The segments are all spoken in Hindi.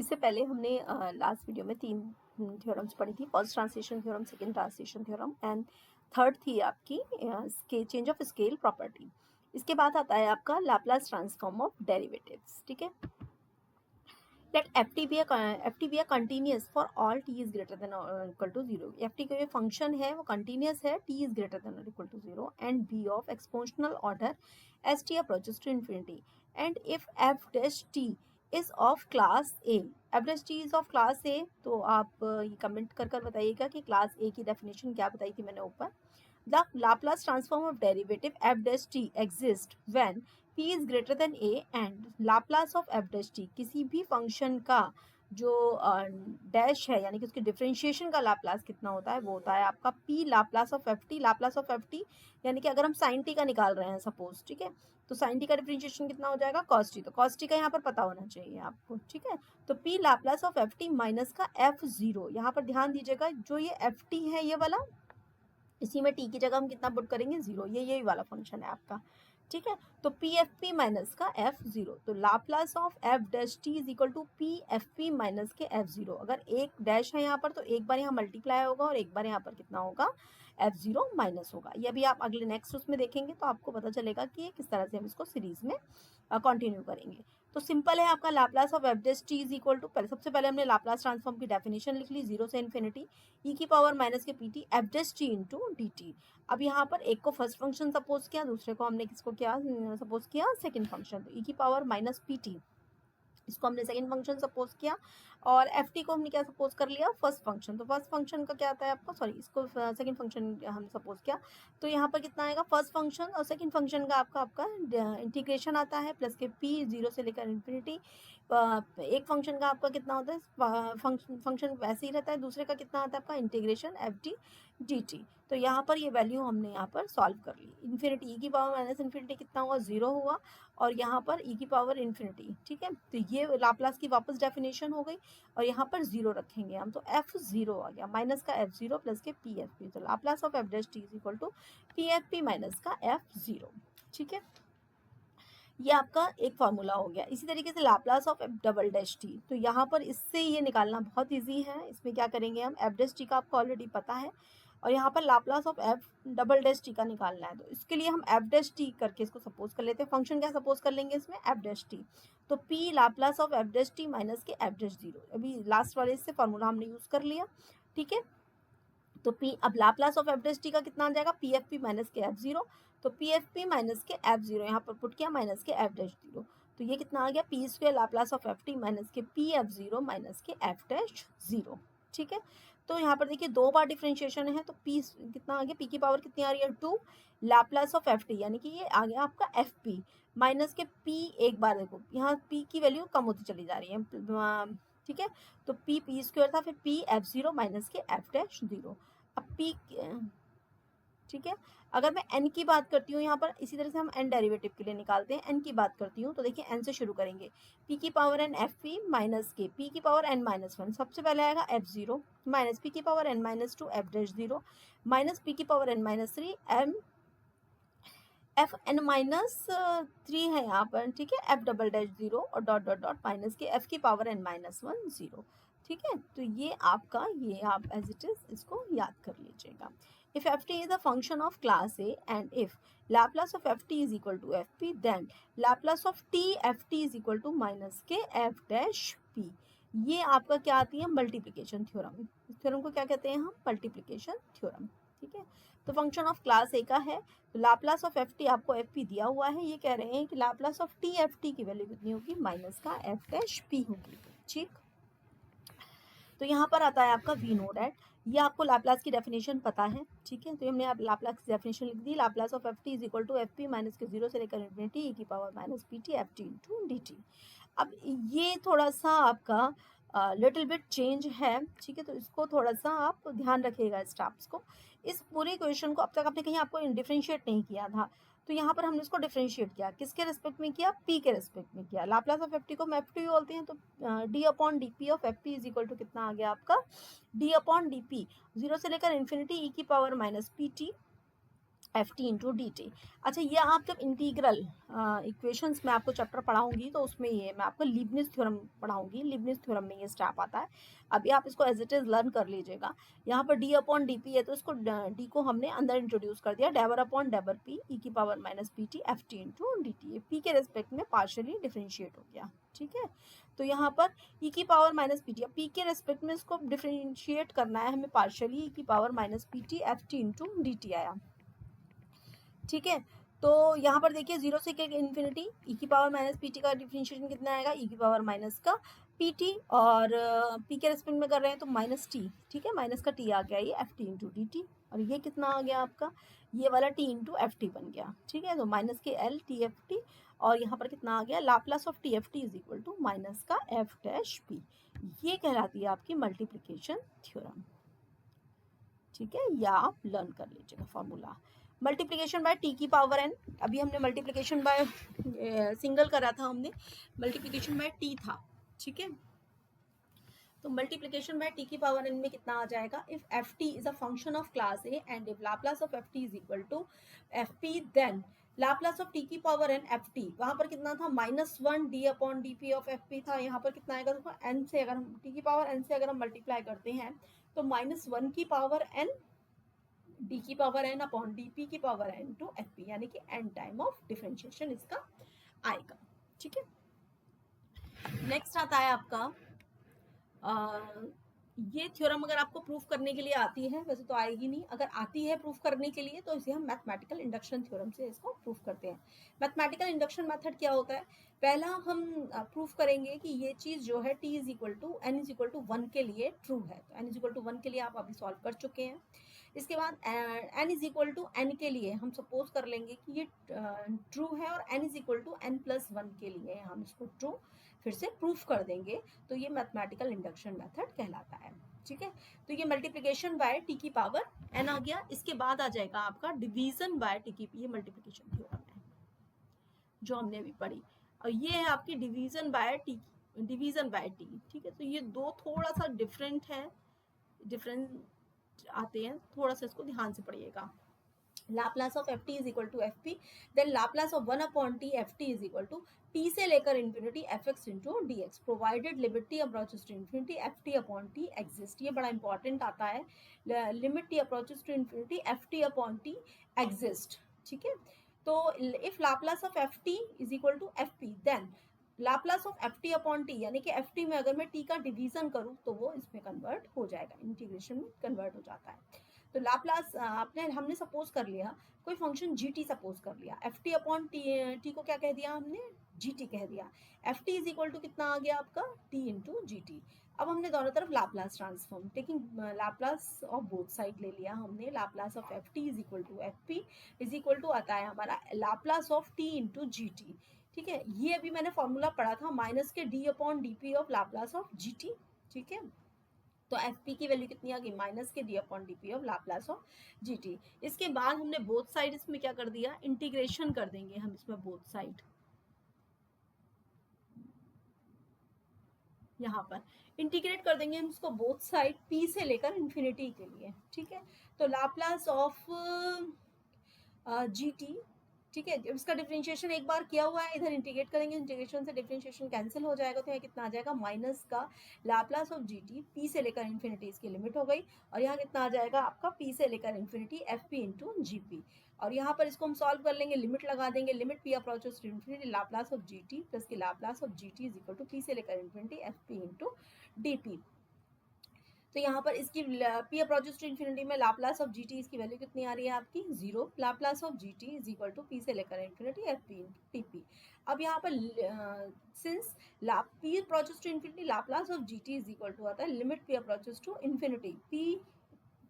इससे पहले हमने लास्ट वीडियो में 3 थ्योरम्स पढ़ी थी। First translation theorem, second translation theorem and third थी आपकी चेंज ऑफ स्केल प्रॉपर्टी। इसके बाद आता है आपका लाप्लास ट्रांसफॉर्म ऑफ डेरिवेटिव्स। ठीक है, late ft be a continuous for all t is greater than or equal to 0। ft का जो फंक्शन है वो कंटिन्यूस है, t is greater than or equal to 0 and b of exponential order as t approaches to infinity and if f dash t is of class a। f dash t is of class a, तो आप ये कमेंट कर बताइएगा कि क्लास a की डेफिनेशन क्या बताई थी मैंने ऊपर। The Laplace transform of derivative f dash t exists when p is greater than a and Laplace of f dash t किसी भी फंक्शन का जो डैश है यानी कि उसके डिफरेंशिएशन का लाप्लास कितना होता है वो होता है आपका p Laplace of F T. Laplace of F T यानी कि अगर हम साइन टी का निकाल रहे हैं सपोज, ठीक है, तो साइन टी का डिफरेंशिएशन कितना हो जाएगा कॉस टी, तो कॉस टी का यहाँ पर पता होना चाहिए आपको। ठीक है, तो p Laplace of F T minus का एफ जीरो, यहाँ पर ध्यान दीजिएगा जो ये एफ टी है ये वाला, इसी में टी की जगह हम कितना पुट करेंगे जीरो, ये यही वाला फंक्शन है आपका। ठीक है, तो पी एफ पी माइनस का एफ जीरो, तो Laplace of F dash T is equal to P F P minus के एफ जीरो। अगर एक डैश है यहाँ पर तो एक बार यहाँ मल्टीप्लाई होगा और एक बार यहाँ पर कितना होगा एफ जीरो माइनस होगा। ये अभी आप अगले नेक्स्ट उसमें देखेंगे तो आपको पता चलेगा कि किस तरह से हम इसको सीरीज में कंटिन्यू करेंगे। तो सिंपल है आपका Laplace of F dash T is equal to, सबसे पहले हमने लाप्लास ट्रांसफॉर्म की डेफिनेशन लिख ली, जीरो से इन्फिनिटी ई की पावर माइनस के p T F dash T into D T. अब यहाँ पर एक को फर्स्ट फंक्शन सपोज किया, दूसरे को हमने किसको किया सपोज किया सेकंड फंक्शन, तो ई की पावर माइनस पी टी इसको हमने सेकंड फंक्शन सपोज किया और एफ टी को हमने क्या सपोज कर लिया फर्स्ट फंक्शन। तो फर्स्ट फंक्शन का क्या आता है आपका, सॉरी इसको सेकंड फंक्शन हम सपोज किया, तो यहाँ पर कितना आएगा फर्स्ट फंक्शन और सेकंड फंक्शन का आपका इंटीग्रेशन आता है प्लस के पी जीरो से लेकर इन्फिनिटी। एक फंक्शन का आपका कितना होता है फंक्शन वैसे ही रहता है, दूसरे का कितना आता है आपका integration F T D T. तो यहाँ पर ये वैल्यू हमने यहाँ पर सॉल्व कर ली, इन्फिनिटी ई की पावर माइनस इन्फिनिटी कितना हुआ जीरो हुआ और यहाँ पर ई की पावर इन्फिनिटी। ठीक है, तो ये लाप्लास की वापस डेफिनेशन हो गई और यहाँ पर जीरो रखेंगे हम, तो एफ जीरो आ गया माइनस का एफ जीरो प्लस के पी एफ पी, तो Laplace of F dash T is equal to P F P minus का एफ जीरो। ठीक है, ये आपका एक फॉर्मूला हो गया। इसी तरीके से Laplace of F double dash T, तो यहाँ पर इससे ये निकालना बहुत इजी है। इसमें क्या करेंगे हम, एफ डैश टी का आपको ऑलरेडी पता है और यहाँ पर Laplace of F double dash T का निकालना है, तो इसके लिए हम एफ डैश टी करके इसको सपोज कर लेते हैं। फंक्शन क्या सपोज कर लेंगे इसमें एफ डैश टी, तो P Laplace of F dash T minus के एफ डैश जीरो, अभी लास्ट वाले से फॉर्मूला हमने यूज कर लिया। ठीक है, तो पी अब Laplace of F dash T का कितना आ जाएगा पी एफ पी माइनस के एफ जीरो, तो पी एफ पी माइनस के एफ जीरो यहाँ पर पुट किया माइनस के एफ डैश जीरो, तो ये कितना आ गया P square Laplace of F T minus के पी एफ जीरो माइनस के एफ डैश जीरो। ठीक है, तो यहाँ पर देखिए दो बार डिफ्रेंशिएशन है, तो पी कितना आ गया, पी की पावर कितनी आ रही है to Laplace of F T, यानी कि ये आ गया आपका एफ पी माइनस के पी, एक बार देखो यहाँ पी की वैल्यू कम होती चली जा रही है। ठीक है, तो पी स्क्वायर था फिर पी एफ जीरो माइनस के एफ डैश जीरो। अब पी, ठीक है, अगर मैं n की बात करती हूँ यहाँ पर, इसी तरह से हम n डेरिवेटिव के लिए निकालते हैं। n की बात करती हूँ तो देखिए n से शुरू करेंगे, p की power n f P minus के p की पावर n माइनस वन, सबसे पहले आएगा f जीरो माइनस p की power n minus two f dash zero minus p की power n minus three m f n minus three है यहाँ पर। ठीक है, एफ डबल डैश जीरो और डॉट डॉट डॉट माइनस के एफ की power n minus one zero. ठीक है, तो ये आपका, ये आप एज इट इज इसको याद कर लीजिएगा। If f T is a function of class A and if Laplace of F T is equal to F p then Laplace of t F T is equal to minus के एफ डैश पी। ये आपका क्या आती है मल्टीप्लिकेशन थ्योरम, इस थ्योरम को क्या कहते हैं हम मल्टीप्लिकेशन थ्योरम। ठीक है, तो फंक्शन ऑफ क्लास ए का है, तो लाप्लास ऑफ एफ टी आपको एफ पी दिया हुआ है, ये कह रहे हैं कि Laplace of t F T की वैल्यू कितनी होगी माइनस का एफ डैश पी होगी। ठीक, तो यहाँ पर आता है आपका वी नो डैट, ये आपको लाप्लास की डेफिनेशन पता है। ठीक है, तो हमने आप लाप्लास की डेफिनेशन लिख दी, Laplace of F T is equal to F P minus के जीरो से लेकर इन्फिनिटी ई की power minus P T F T into D T. अब ये थोड़ा सा आपका लिटिल बिट चेंज है। ठीक है, तो इसको थोड़ा सा आप ध्यान रखिएगा स्टेप्स को। इस पूरे क्वेश्चन को अब तक आपने कहीं आपको डिफरेंशिएट नहीं किया था, तो यहाँ पर हमने इसको डिफरेंशिएट किया, किसके रेस्पेक्ट में किया, पी के रेस्पेक्ट में किया। लाप्लास ऑफ एफ टी को हम एफ टी बोलते हैं, तो d upon d p of f p is equal to कितना आ गया आपका d upon d p, zero से लेकर इन्फिनिटी ई की power minus P T F T into D t. अच्छा, ये आप जब इंटीग्रल इक्वेशंस में आपको चैप्टर पढ़ाऊंगी तो उसमें ये मैं आपको लीबनिज थ्योरम पढ़ाऊंगी। लीबनिज थ्योरम में ये स्टेप आता है, अभी आप इसको एज इट इज़ लर्न कर लीजिएगा। यहाँ पर डी अपॉन डी पी है तो इसको डी को हमने अंदर इंट्रोड्यूस कर दिया, डेवर अपॉन डेवर पी ई की power minus P T F T into D T. P के रेस्पेक्ट में पार्शियली डिफ्रेंशिएट हो गया, ठीक है। तो यहाँ पर ई की power minus P t, P के रेस्पेक्ट में इसको डिफ्रेंशिएट करना है हमें पार्शियली, ई की power minus P T F T into D T आया, ठीक है। तो यहाँ पर देखिए 0 से इन्फिनिटी ई की पावर माइनस पी टी का डिफरेंशिएशन कितना आएगा, ई की पावर माइनस का पी टी, और पी के रेस्पेक्ट में कर रहे हैं तो माइनस टी, ठीक है, माइनस का टी आ गया ये F T into D T, और ये कितना आ गया आपका, ये वाला टी इंटू एफ टी बन गया, ठीक है। तो माइनस के एल टी एफ टी, और यहाँ पर कितना आ गया, Laplace of t F T is equal to minus का एफ डैश पी। ये कहलाती है आपकी मल्टीप्लीकेशन थ्योरम, ठीक है। या आप लर्न कर लीजिएगा फॉर्मूला। मल्टीप्लिकेशन बाय टी की पावर एन, अभी हमने मल्टीप्लिकेशन बाय सिंगल करा था, हमने मल्टीप्लिकेशन बाय टी था, ठीक है। तो मल्टीप्लिकेशन बाय टी की पावर एन में कितना आ जाएगा, if f T is a function of class A and if Laplace of F T is equal to F p, then Laplace of t की पावर एन एफ टी, वहां पर कितना था -1 d upon d p of f p था, यहाँ पर कितना आएगा देखो, एन से अगर हम टी की पावर एन से अगर हम मल्टीप्लाई करते हैं तो -1 की पावर एन डी की power n upon d p की power n to F p, यानी कि एन टाइम ऑफ डिफरेंशिएशन इसका आएगा, ठीक है। नेक्स्ट आता है आपका ये थ्योरम अगर आपको प्रूफ करने के लिए आती है, वैसे तो आएगी नहीं, अगर आती है प्रूफ करने के लिए तो इसे हम मैथमेटिकल इंडक्शन थ्योरम से इसको प्रूफ करते हैं। मैथमेटिकल इंडक्शन मेथड क्या होता है, पहला हम प्रूफ करेंगे कि ये चीज जो है t is equal to n is equal to 1 के लिए ट्रू है, तो n इज इक्वल टू 1 के लिए आप अभी सॉल्व कर चुके हैं। इसके बाद n is equal to n के लिए हम सपोज कर लेंगे कि ये ट्रू है, और n is equal to n plus 1 के लिए हम इसको ट्रू फिर से प्रूफ कर देंगे, तो ये मैथमेटिकल इंडक्शन मेथड कहलाता है, ठीक है। तो ये मल्टीप्लिकेशन बाय टी की पावर एन आ गया। इसके बाद आ जाएगा आपका डिवीजन बाय टी की, ये मल्टीप्लिकेशन थ्योरम है जो हमने अभी पढ़ी, और ये है आपकी division bye T, division bye T, ठीक है। तो ये दो थोड़ा सा डिफरेंट है, डिफरेंट आते हैं, थोड़ा सा इसको ध्यान से पढ़िएगा। Laplace of F T is equal to F p, then Laplace of 1 upon t F T is equal to t से लेकर infinity f x into d x, provided limit t approaches to infinity f t upon t exist. ये बड़ा इंपॉर्टेंट आता है, limit t approaches to infinity f t upon t exist, ठीक है। तो if Laplace of F T is equal to F p, then Laplace of F t upon t, यानी कि एफ टी में अगर मैं टी का डिवीजन करूँ तो वो इसमें कन्वर्ट हो जाएगा, इंटीग्रेशन में कन्वर्ट हो जाता है। तो लाप्लास हमने सपोज कर लिया कोई फंक्शन जी टी सपोज कर लिया, एफ टी अपॉन टी को क्या कह दिया हमने, जी टी कह दिया। F T is equal to कितना आ गया आपका, टी इंटू जी टी। अब हमने दोनों तरफ Laplace transform, taking Laplace of both side ले लिया हमने। Laplace of F T is equal to F p is equal to आता है हमारा Laplace of t into g t, ठीक है। ये अभी मैंने फॉर्मूला पढ़ा था, माइनस के D upon d p of Laplace of g t, ठीक है। तो एफ पी की वैल्यू कितनी आ गई, माइनस के D upon d p of Laplace of g T. इसके बाद हमने बोथ साइड इसमें क्या कर दिया, इंटीग्रेशन कर देंगे हम इसमें बोथ साइड, यहाँ पर इंटीग्रेट कर देंगे हम इसको बोथ साइड p से लेकर इन्फिनिटी के लिए, ठीक है। तो लाप्लास ऑफ जी टी, ठीक है, जब इसका डिफरेंशिएशन एक बार किया हुआ है, इधर इंटीग्रेट करेंगे, इंटीग्रेशन से डिफरेंशिएशन कैंसिल हो जाएगा, तो यहाँ कितना आ जाएगा, माइनस का Laplace of g T, P से लेकर इन्फिनिटी इसकी लिमिट हो गई, और यहाँ कितना आ जाएगा आपका पी से लेकर infinity f p into G P. और यहाँ पर इसको हम सॉल्व कर लेंगे, लिमिट लगा देंगे, limit p approaches to infinity Laplace of g t plus की Laplace of g t is equal to p से लेकर infinity f p into d p. तो यहाँ पर इसकी पी अप्रोचेस टू इन्फिनिटी में लाप्लास ऑफ जी टी, इसकी वैल्यू कितनी आ रही है आपकी 0, Laplace of g t is equal to p से लेकर infinity f p t p. अब यहाँ पर since p approaches to infinity Laplace of g t is equal to आता है limit p approaches to infinity p,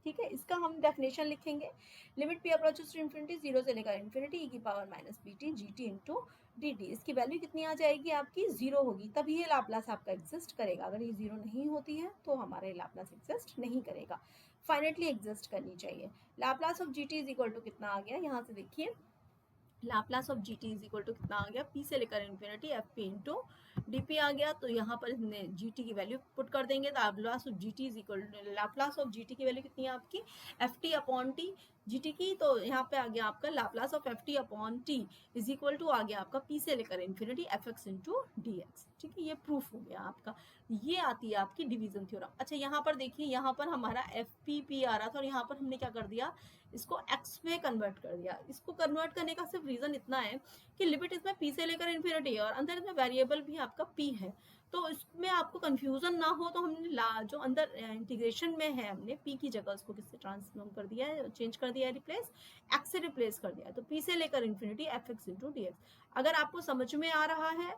ठीक है। इसका हम डेफिनेशन लिखेंगे, limit p approaches to infinity 0 से लेकर इन्फिनिटी ई की power minus P t g t into D t. इसकी वैल्यू कितनी आ जाएगी आपकी 0 होगी, तभी ये लाप्लास आपका एग्जिस्ट करेगा। अगर ये 0 नहीं होती है तो हमारा ये लाप्लास एग्जिस्ट नहीं करेगा, फाइनेटली एग्जिस्ट करनी चाहिए। Laplace of g t is equal to कितना आ गया, यहाँ से देखिए Laplace of g t is equal to कितना आ गया, पी से लेकर infinity f p into d p आ गया। तो यहाँ पर जी टी की वैल्यू पुट कर देंगे, तो Laplace of g t is equal to, Laplace of g t की वैल्यू कितनी है आपकी, f t upon t g t की। तो यहाँ पे आ गया आपका Laplace of F t upon t is equal to आ गया आपका पी से लेकर infinity f x into d x. ठीक है, ये प्रूफ हो गया आपका। ये आती है आपकी डिवीजन थ्योरम। अच्छा, यहाँ पर देखिए, यहाँ पर हमारा एफ पी पी आ रहा था और यहाँ पर हमने क्या कर दिया, इसको x में कन्वर्ट कर दिया। इसको कन्वर्ट करने का सिर्फ रीजन इतना है कि लिमिट इसमें p से लेकर इन्फिनिटी है और अंदर इसमें वेरिएबल भी आपका p है, तो इसमें आपको कंफ्यूजन ना हो, तो हमने जो अंदर इंटीग्रेशन में है हमने p की जगह उसको किससे ट्रांसफॉर्म कर दिया है, चेंज कर दिया है, रिप्लेस x से रिप्लेस कर दिया है। तो p से लेकर infinity f x into d x. अगर आपको समझ में आ रहा है,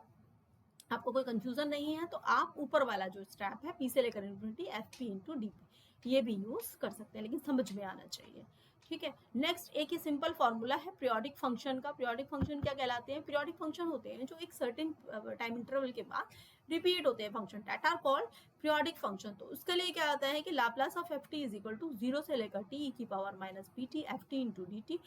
आपको कोई कंफ्यूजन नहीं है, तो आप ऊपर वाला जो स्टेप है पी से लेकर infinity f p into d P, ये भी यूज कर सकते हैं, लेकिन समझ में आना चाहिए। ठीक है, नेक्स्ट एक ही सिंपल फॉर्मूला है पीरियोडिक फंक्शन का। पीरियोडिक फंक्शन क्या कहलाते हैं, पीरियोडिक फंक्शन होते हैं जो एक सर्टेन टाइम इंटरवल के बाद रिपीट होते हैं function, that are called periodic function. तो उसके लिए क्या आता है कि Laplace of F T is equal to 0 से लेकर टी की power minus P T F T into D t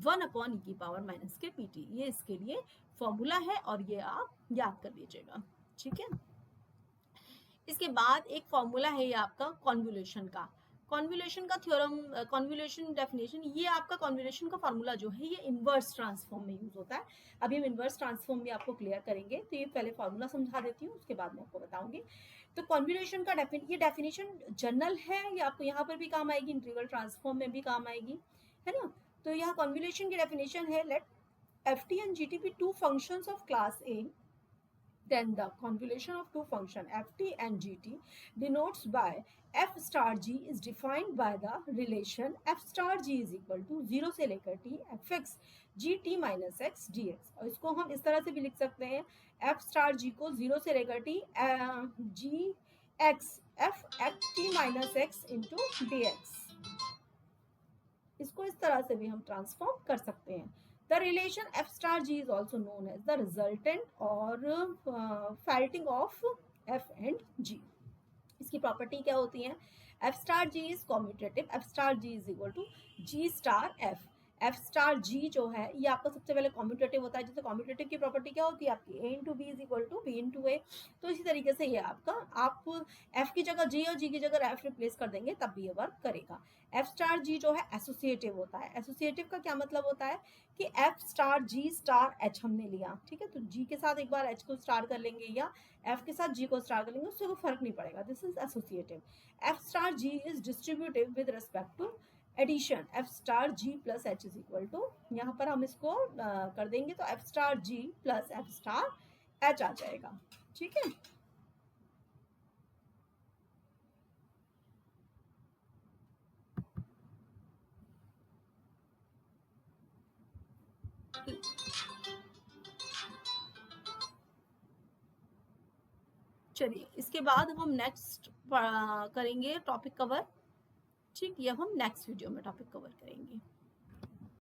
1 upon e की पावर माइनस के पी टी, ये इसके लिए फॉर्मूला है और ये आप याद कर लीजिएगा। ठीक है, इसके बाद एक फॉर्मूला है ये आपका कॉन्वोल्यूशन का। कॉन्वोल्यूशन का थ्योरम, कॉन्वोल्यूशन डेफिनेशन, ये आपका कॉन्वोल्यूशन का फॉर्मूला जो है ये इनवर्स ट्रांसफॉर्म में यूज होता है। अभी हम इनवर्स ट्रांसफॉर्म भी आपको क्लियर करेंगे, तो ये पहले फॉर्मूला समझा देती हूँ, उसके बाद मैं आपको बताऊंगी। तो कॉन्वोल्यूशन का ये डेफिनेशन जनरल है, ये आपको यहाँ पर भी काम आएगी, इंटीग्रल ट्रांसफॉर्म में भी काम आएगी, है ना। तो यहाँ कॉन्वोल्यूशन की डेफिनेशन है, let f t and g t be two functions of class A, then the convolution of two function ft and gt denotes by f star g is defined by the relation f star g is equal to 0 से लेकर t fx gt minus x dx। और इसको हम इस तरह से भी लिख सकते हैं, f star g को 0 से लेकर t g x f x t minus x into dx, इसको इस तरह से भी हम ट्रांसफॉर्म कर सकते हैं। The relation f star g is also known as the resultant or ferriting of f and g। इसकी प्रॉपर्टी क्या होती है, f star g is commutative, f star g is equal to g star f। F star g जो है ये आपका सबसे पहले कॉम्यूटेटिव होता है, जैसे कॉम्यूटेटिव की प्रॉपर्टी क्या होती है आपकी, a into b is equal to b into a. तो इसी तरीके से ये आपका, आप f की जगह g और g की जगह f रिप्लेस कर देंगे तब भी ये वर्क करेगा। एफ स्टार जी जो है एसोसिएटिव होता है। एसोसिएटिव का क्या मतलब होता है कि एफ स्टार जी स्टार एच हमने लिया, ठीक है, तो जी के साथ एक बार एच को स्टार कर लेंगे या एफ के साथ जी को स्टार कर लेंगे, उससे कोई फर्क नहीं पड़ेगा, this is associative. F star g is distributive with respect to addition, f star g plus h is equal to, यहाँ पर हम इसको कर देंगे तो f star g plus f star h आ जाएगा। ठीक है, चलिए इसके बाद हम नेक्स्ट करेंगे टॉपिक कवर। ठीक, ये हम नेक्स्ट वीडियो में टॉपिक कवर करेंगे।